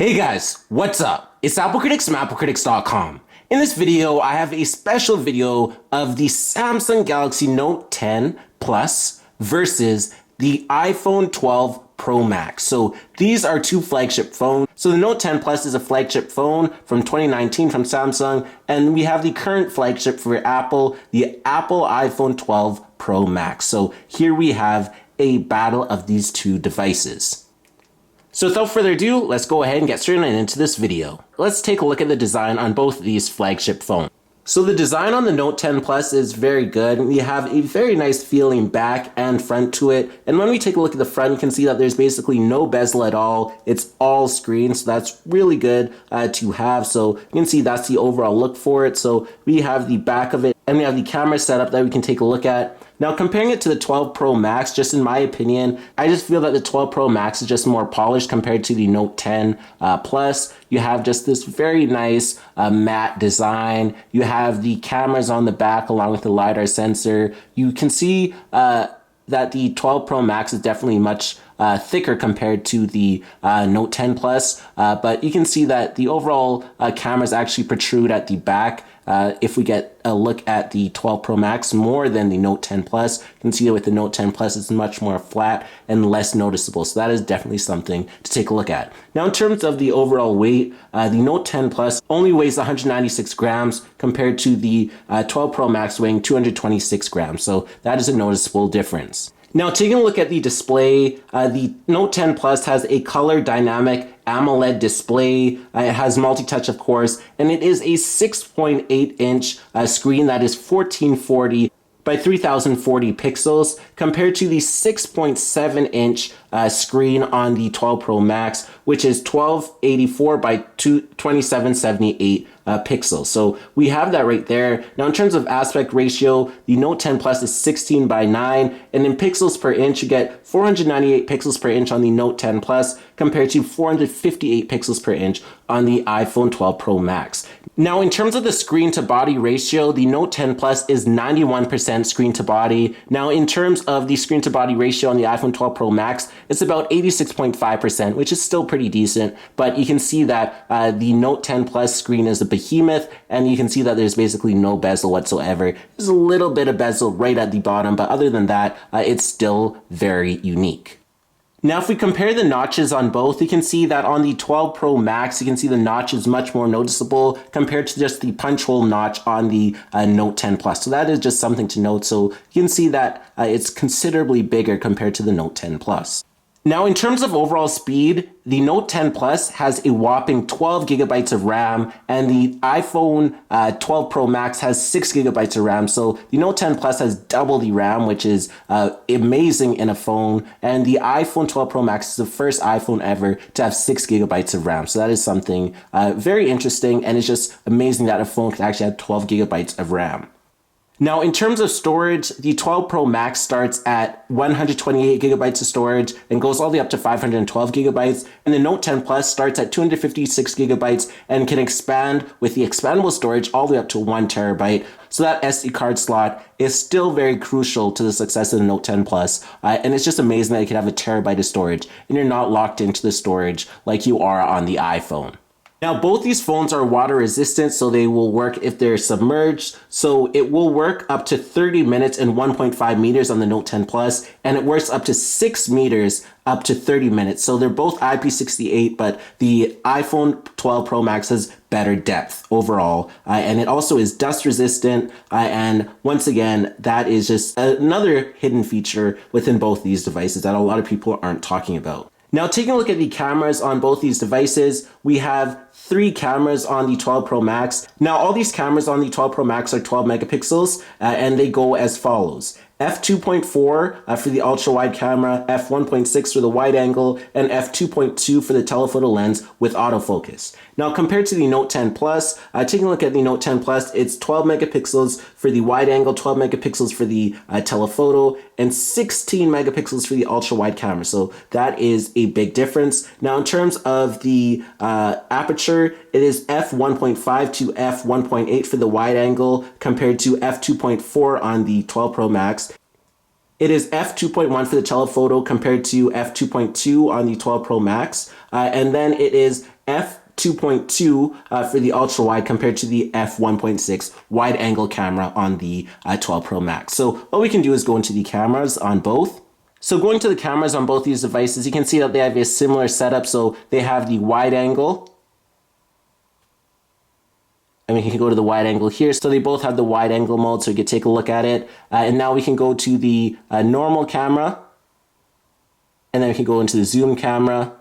Hey guys, what's up? It's AppleCritics from AppleCritics.com. In this video, I have a special video of the Samsung Galaxy Note 10 Plus versus the iPhone 12 Pro Max. So these are two flagship phones. So the Note 10 Plus is a flagship phone from 2019 from Samsung, and we have the current flagship for Apple, the Apple iPhone 12 Pro Max. So here we have a battle of these two devices. So without further ado, let's go ahead and get straight into this video. Let's take a look at the design on both of these flagship phones. So the design on the Note 10 Plus is very good. We have a very nice feeling back and front to it. And when we take a look at the front, you can see that there's basically no bezel at all. It's all screen, so that's really good to have. So you can see that's the overall look for it. So we have the back of it and we have the camera setup that we can take a look at. Now, comparing it to the 12 Pro Max, just in my opinion, I just feel that the 12 Pro Max is just more polished compared to the Note 10 Plus. You have just this very nice matte design. You have the cameras on the back along with the LiDAR sensor. You can see that the 12 Pro Max is definitely much thicker compared to the Note 10 Plus, but you can see that the overall cameras actually protrude at the back. If we get a look at the 12 Pro Max more than the Note 10 Plus, you can see that with the Note 10 Plus, it's much more flat and less noticeable. So that is definitely something to take a look at. Now, in terms of the overall weight, the Note 10 Plus only weighs 196 grams compared to the 12 Pro Max weighing 226 grams. So that is a noticeable difference. Now, taking a look at the display, the Note 10 Plus has a color dynamic AMOLED display. It has multi-touch, of course, and it is a 6.8 inch screen that is 1440 by 3040 pixels compared to the 6.7 inch screen on the 12 Pro Max, which is 1284 by 2778 pixels. So we have that right there. Now, in terms of aspect ratio, the Note 10 Plus is 16 by 9, and in pixels per inch, you get 498 pixels per inch on the Note 10 Plus compared to 458 pixels per inch on the iPhone 12 Pro Max. Now, in terms of the screen to body ratio, the Note 10 Plus is 91% screen to body. Now, in terms of the screen to body ratio on the iPhone 12 Pro Max, it's about 86.5%, which is still pretty decent, but you can see that the Note 10 Plus screen is a behemoth, and you can see that there's basically no bezel whatsoever. There's a little bit of bezel right at the bottom, but other than that, it's still very unique. Now, if we compare the notches on both, you can see that on the 12 Pro Max, you can see the notch is much more noticeable compared to just the punch hole notch on the Note 10 Plus. So that is just something to note. So you can see that it's considerably bigger compared to the Note 10 Plus. Now, in terms of overall speed, the Note 10 Plus has a whopping 12 gigabytes of RAM, and the iPhone 12 Pro Max has 6 gigabytes of RAM. So the Note 10 Plus has double the RAM, which is amazing in a phone. And the iPhone 12 Pro Max is the first iPhone ever to have 6 gigabytes of RAM. So that is something very interesting, and it's just amazing that a phone can actually have 12 gigabytes of RAM. Now, in terms of storage, the 12 Pro Max starts at 128 gigabytes of storage and goes all the way up to 512 gigabytes. And the Note 10 Plus starts at 256 gigabytes and can expand with the expandable storage all the way up to 1 terabyte. So that SD card slot is still very crucial to the success of the Note 10 Plus. And it's just amazing that you can have a terabyte of storage and you're not locked into the storage like you are on the iPhone. Now, both these phones are water resistant, so they will work if they're submerged. So it will work up to 30 minutes and 1.5 meters on the Note 10 Plus, and it works up to 6 meters up to 30 minutes. So they're both IP68, but the iPhone 12 Pro Max has better depth overall. And it also is dust resistant. And once again, that is just another hidden feature within both these devices that a lot of people aren't talking about. Now, taking a look at the cameras on both these devices, we have 3 cameras on the 12 Pro Max. Now, all these cameras on the 12 Pro Max are 12 megapixels, and they go as follows. f2.4 for the ultra-wide camera, f1.6 for the wide angle, and f2.2 for the telephoto lens with autofocus. Now, compared to the Note 10 Plus, taking a look at the Note 10 Plus, it's 12 megapixels for the wide angle, 12 megapixels for the telephoto, and 16 megapixels for the ultra-wide camera. So that is a big difference. Now, in terms of the aperture, it is f1.5 to f1.8 for the wide angle compared to f2.4 on the 12 Pro Max. It is f2.1 for the telephoto compared to f2.2 on the 12 Pro Max. And then it is f2.2 for the ultra wide compared to the f1.6 wide angle camera on the 12 Pro Max. So what we can do is go into the cameras on both. So going to the cameras on both these devices, you can see that they have a similar setup. So they have the wide angle. And we can go to the wide angle here. So they both have the wide angle mode, so you can take a look at it. And now we can go to the normal camera. And then we can go into the zoom camera.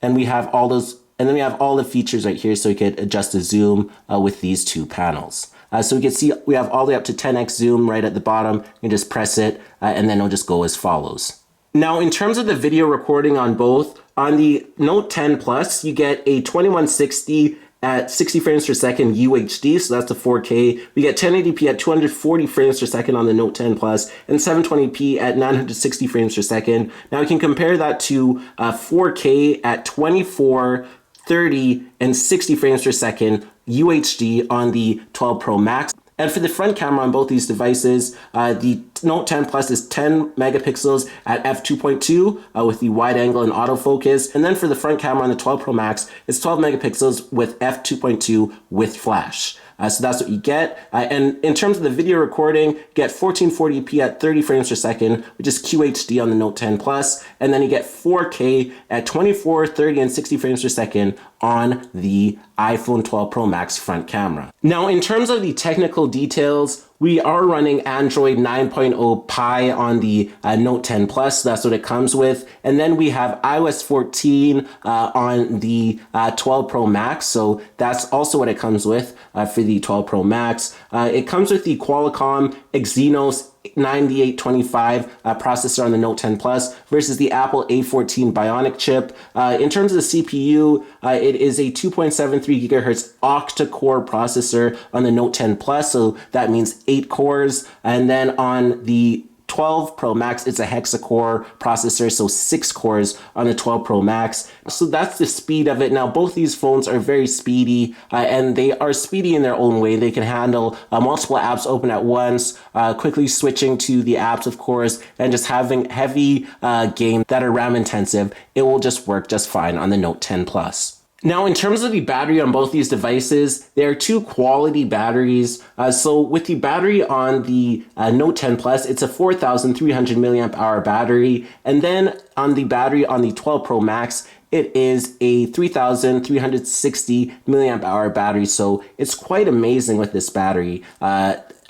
And we have all those, and then we have all the features right here, so we could adjust the zoom with these two panels. So we can see we have all the way up to 10x zoom right at the bottom. You can just press it, and then it'll just go as follows. Now, in terms of the video recording on both, on the Note 10 Plus, you get a 2160 at 60 frames per second UHD, so that's the 4K. We get 1080p at 240 frames per second on the Note 10 Plus, and 720p at 960 frames per second. Now we can compare that to 4K at 24, 30, and 60 frames per second UHD on the 12 Pro Max. And for the front camera on both these devices, the Note 10 Plus is 10 megapixels at f2.2 with the wide angle and autofocus. And then for the front camera on the 12 Pro Max, it's 12 megapixels with f2.2 with flash. So that's what you get. And in terms of the video recording, you get 1440p at 30 frames per second, which is QHD on the Note 10 Plus. And then you get 4K at 24, 30, and 60 frames per second on the iPhone 12 Pro Max front camera. Now, in terms of the technical details, we are running Android 9.0 Pie on the Note 10 Plus. That's what it comes with. And then we have iOS 14 on the 12 Pro Max. So that's also what it comes with for the 12 Pro Max. It comes with the Qualcomm Exynos 9825 processor on the Note 10 Plus versus the Apple A14 Bionic chip. In terms of the CPU, it is a 2.73 gigahertz octa-core processor on the Note 10 Plus, so that means 8 cores. And then on the 12 Pro Max, it's a hexa-core processor, so 6 cores on the 12 Pro Max. So that's the speed of it. Now, both these phones are very speedy, and they are speedy in their own way. They can handle multiple apps open at once, quickly switching to the apps, of course, and just having heavy games that are RAM intensive. It will just work just fine on the Note 10 Plus. Now, in terms of the battery on both these devices, there are two quality batteries. So with the battery on the Note 10 Plus, it's a 4,300 milliamp hour battery. And then on the battery on the 12 Pro Max, it is a 3,360 milliamp hour battery. So it's quite amazing with this battery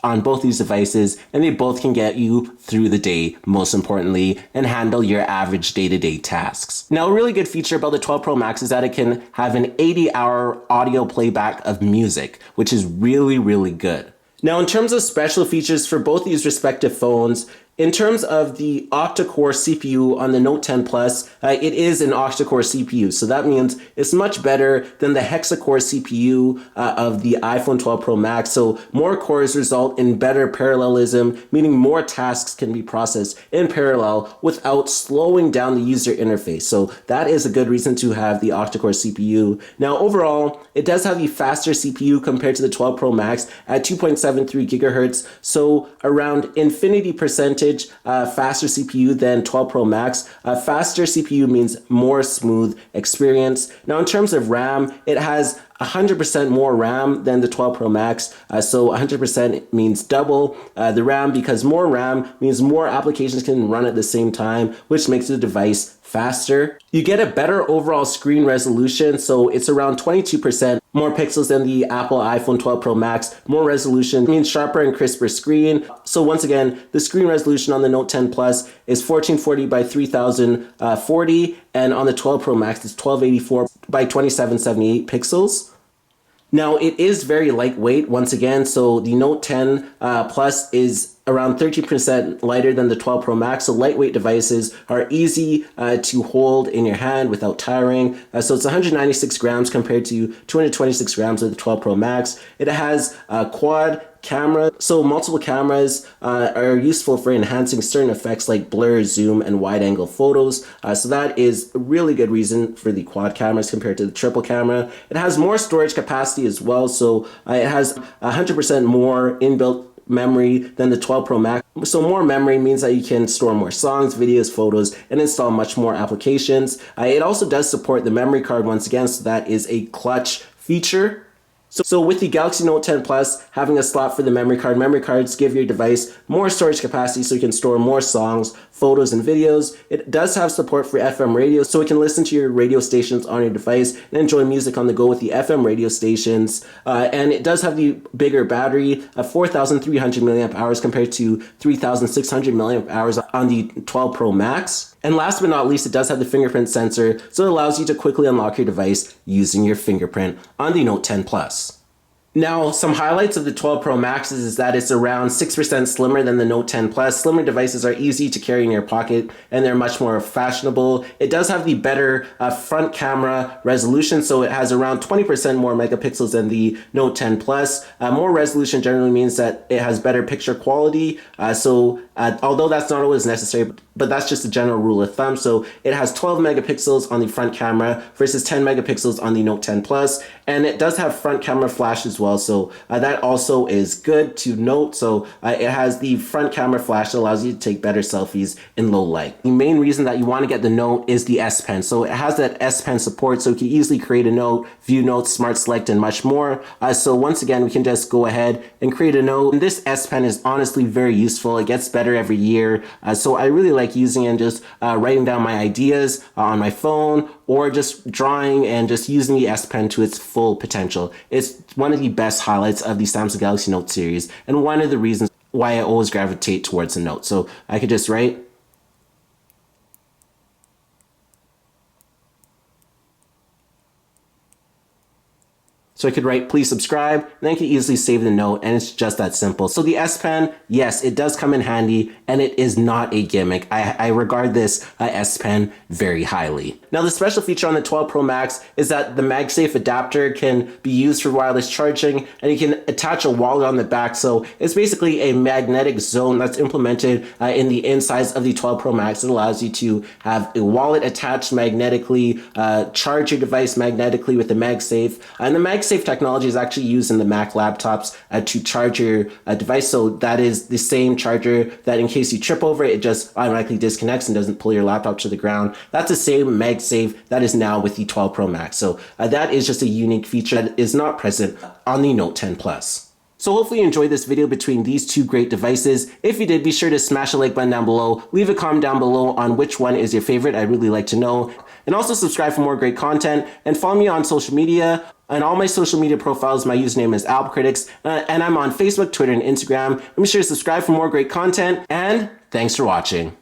on both these devices, and they both can get you through the day, most importantly, and handle your average day-to-day tasks. Now, a really good feature about the 12 Pro Max is that it can have an 80-hour audio playback of music, which is really, really good. Now, in terms of special features for both these respective phones, in terms of the octa-core CPU on the Note 10 Plus, it is an octa-core CPU. So that means it's much better than the hexa-core CPU of the iPhone 12 Pro Max. So more cores result in better parallelism, meaning more tasks can be processed in parallel without slowing down the user interface. So that is a good reason to have the octa-core CPU. Now, overall, it does have the faster CPU compared to the 12 Pro Max at 2.73 gigahertz. So around infinity percentage faster CPU than 12 Pro Max. Faster CPU means more smooth experience. Now, in terms of RAM, it has 100% more RAM than the 12 Pro Max. So 100% means double the RAM, because more RAM means more applications can run at the same time, which makes the device faster. You get a better overall screen resolution, so it's around 22% more pixels than the Apple iPhone 12 Pro Max. More resolution means sharper and crisper screen. So once again, the screen resolution on the Note 10 Plus is 1440 by 3040, and on the 12 Pro Max is 1284 by 2778 pixels. Now, it is very lightweight, once again, so the Note 10 Plus is around 13% lighter than the 12 Pro Max, so lightweight devices are easy to hold in your hand without tiring. So it's 196 grams compared to 226 grams of the 12 Pro Max. It has a quad camera, so multiple cameras are useful for enhancing certain effects like blur, zoom, and wide angle photos. So that is a really good reason for the quad cameras compared to the triple camera. It has more storage capacity as well, so it has 100% more inbuilt memory than the 12 Pro Max. So more memory means that you can store more songs, videos, photos, and install much more applications. It also does support the memory card once again, so that is a clutch feature. So with the Galaxy Note 10 Plus having a slot for the memory cards give your device more storage capacity so you can store more songs, photos, and videos. It does have support for FM radio, so it can listen to your radio stations on your device and enjoy music on the go with the FM radio stations. And it does have the bigger battery of 4,300 milliamp hours compared to 3,600 milliamp hours on the 12 Pro Max. And last but not least, it does have the fingerprint sensor, so it allows you to quickly unlock your device using your fingerprint on the Note 10 Plus. Now, some highlights of the 12 Pro Max is that it's around 6% slimmer than the Note 10 Plus. Slimmer devices are easy to carry in your pocket and they're much more fashionable. It does have the better front camera resolution, so it has around 20% more megapixels than the Note 10 Plus. More resolution generally means that it has better picture quality. Although that's not always necessary, but that's just a general rule of thumb. So it has 12 megapixels on the front camera versus 10 megapixels on the Note 10 Plus. And it does have front camera flash as well. So that also is good to note. So it has the front camera flash that allows you to take better selfies in low light. The main reason that you want to get the Note is the S Pen. So it has that S Pen support, so you can easily create a note, view notes, smart select, and much more. So once again, we can just go ahead and create a note. And this S Pen is honestly very useful. It gets better every year. So I really like using it and just writing down my ideas on my phone, or just drawing and just using the S Pen to its full potential. It's one of the best highlights of the Samsung Galaxy Note series, and one of the reasons why I always gravitate towards the Note. So I could just write, so I could write, please subscribe, and then I could easily save the note, and it's just that simple. So the S Pen, yes, it does come in handy, and it is not a gimmick. I regard this S Pen very highly. Now, the special feature on the 12 Pro Max is that the MagSafe adapter can be used for wireless charging, and you can attach a wallet on the back. So it's basically a magnetic zone that's implemented in the insides of the 12 Pro Max. It allows you to have a wallet attached magnetically, charge your device magnetically with the MagSafe, and the MagSafe technology is actually used in the Mac laptops to charge your device. So that is the same charger that in case you trip over it, it just automatically disconnects and doesn't pull your laptop to the ground. That's the same MagSafe that is now with the 12 Pro Max. So that is just a unique feature that is not present on the Note 10 Plus. So hopefully you enjoyed this video between these two great devices. If you did, be sure to smash the like button down below. Leave a comment down below on which one is your favorite. I'd really like to know. And also subscribe for more great content. And follow me on social media. On all my social media profiles, my username is AppleCritics. And I'm on Facebook, Twitter, and Instagram. And be sure to subscribe for more great content. And thanks for watching.